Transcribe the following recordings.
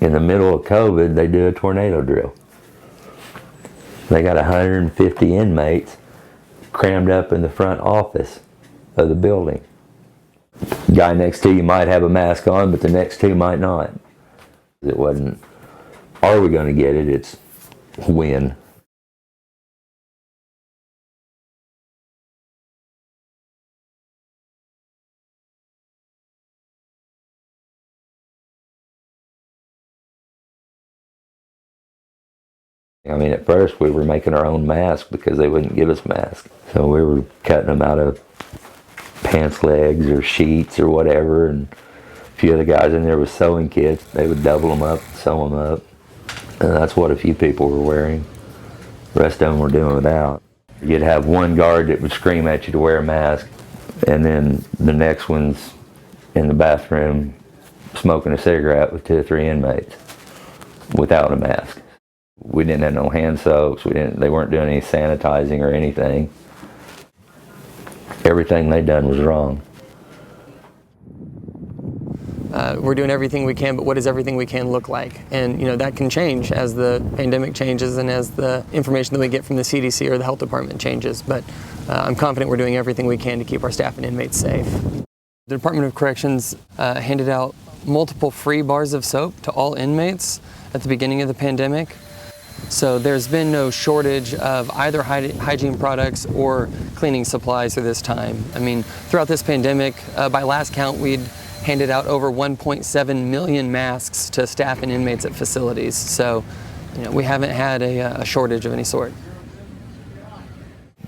in the middle of COVID, they do a tornado drill. They got 150 inmates crammed up in the front office of the building. Guy next to you might have a mask on, but the next two might not. It wasn't, are we going to get it? It's when. I mean, at first we were making our own masks because they wouldn't give us masks. So we were cutting them out of pants legs or sheets or whatever, and a few of the guys in there with sewing kits. They would double them up, sew them up, and that's what a few people were wearing. The rest of them were doing without. You'd have one guard that would scream at you to wear a mask, and then the next one's in the bathroom smoking a cigarette with 2 or 3 inmates without a mask. We didn't have no hand soaps. They weren't doing any sanitizing or anything. Everything they'd done was wrong. We're doing everything we can, but what does everything we can look like? And that can change as the pandemic changes and as the information that we get from the CDC or the health department changes. But I'm confident we're doing everything we can to keep our staff and inmates safe. The Department of Corrections handed out multiple free bars of soap to all inmates at the beginning of the pandemic. So there's been no shortage of either hygiene products or cleaning supplies through this time. I mean, throughout this pandemic, by last count, we'd handed out over 1.7 million masks to staff and inmates at facilities. So, we haven't had a shortage of any sort.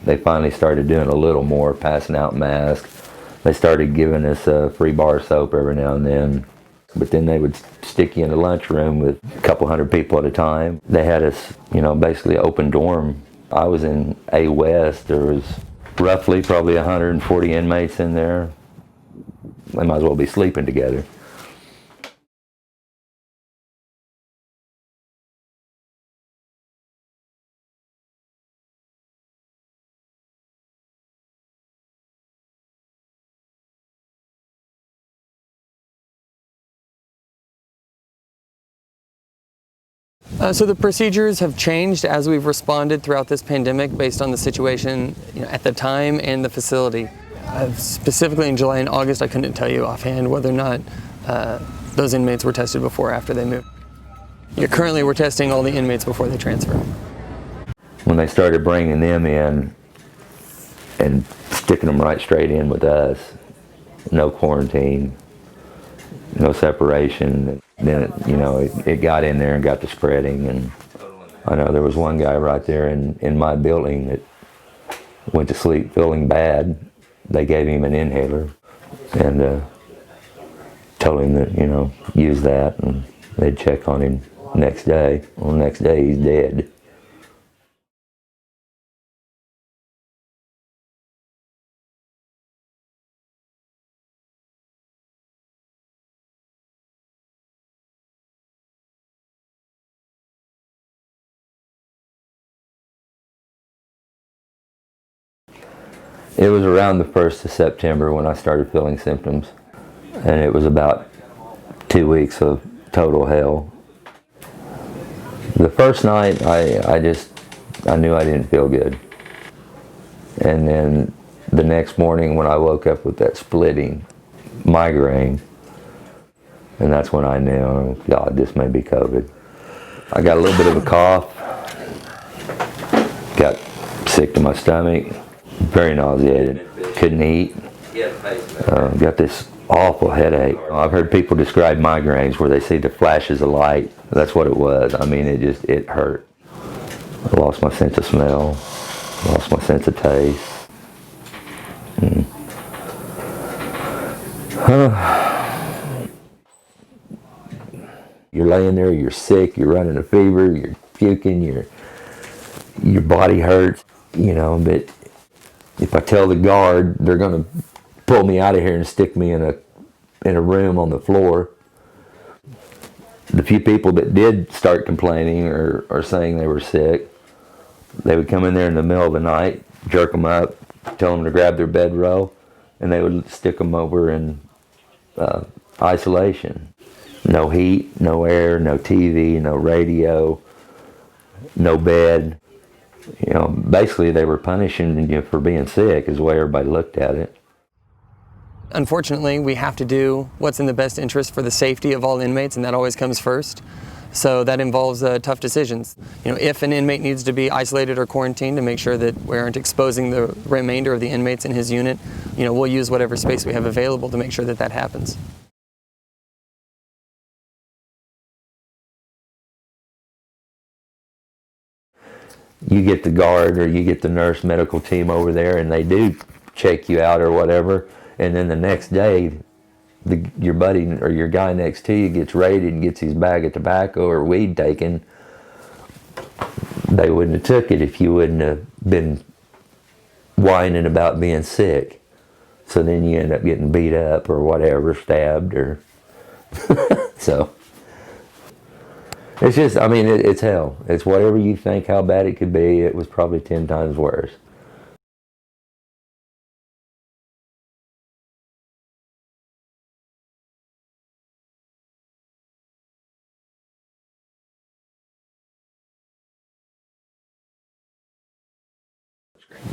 They finally started doing a little more, passing out masks. They started giving us free bar soap every now and then. But then they would stick you in the lunchroom with a couple hundred people at a time. They had us, basically open dorm. I was in A West. There was roughly probably 140 inmates in there. They might as well be sleeping together. So the procedures have changed as we've responded throughout this pandemic based on the situation at the time and the facility. Specifically in July and August, I couldn't tell you offhand whether or not those inmates were tested before or after they moved. Currently, we're testing all the inmates before they transfer. When they started bringing them in and sticking them right straight in with us, no quarantine, no separation, then it got in there and got to spreading. And I know there was one guy right there in my building that went to sleep feeling bad. They gave him an inhaler and told him that, use that, and they'd check on him next day. Well, the next day he's dead. It was around the 1st of September when I started feeling symptoms, and it was about 2 weeks of total hell. The first night, I knew I didn't feel good. And then the next morning when I woke up with that splitting migraine, and that's when I knew, oh God, this may be COVID. I got a little bit of a cough, got sick to my stomach, very nauseated, couldn't eat, got this awful headache. I've heard people describe migraines where they see the flashes of light. That's what it was. I mean, it hurt. I lost my sense of smell, lost my sense of taste. You're laying there, you're sick, you're running a fever, you're puking, your body hurts, but if I tell the guard, they're going to pull me out of here and stick me in a room on the floor. The few people that did start complaining or saying they were sick, they would come in there in the middle of the night, jerk them up, tell them to grab their bedroll, and they would stick them over in isolation. No heat, no air, no TV, no radio, no bed. You know, basically they were punishing you for being sick is the way everybody looked at it. Unfortunately, we have to do what's in the best interest for the safety of all inmates, and that always comes first. So that involves tough decisions. You know, if an inmate needs to be isolated or quarantined to make sure that we aren't exposing the remainder of the inmates in his unit, you know, we'll use whatever space we have available to make sure that that happens. You get the guard or you get the nurse medical team over there and they do check you out or whatever, and then the next day your buddy or your guy next to you gets raided and gets his bag of tobacco or weed taken. They wouldn't have took it if you wouldn't have been whining about being sick. So then you end up getting beat up or whatever, stabbed or so it's just, I mean, it's hell. It's whatever you think how bad it could be. It was probably 10 times worse.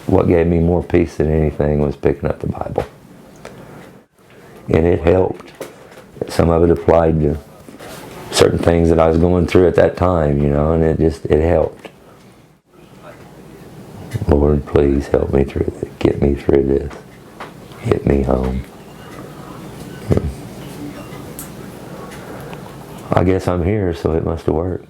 What gave me more peace than anything was picking up the Bible. And it helped. Some of it applied to certain things that I was going through at that time, you know, and it helped. Lord, please help me through this. Get me through this. Get me home. I guess I'm here, so it must have worked.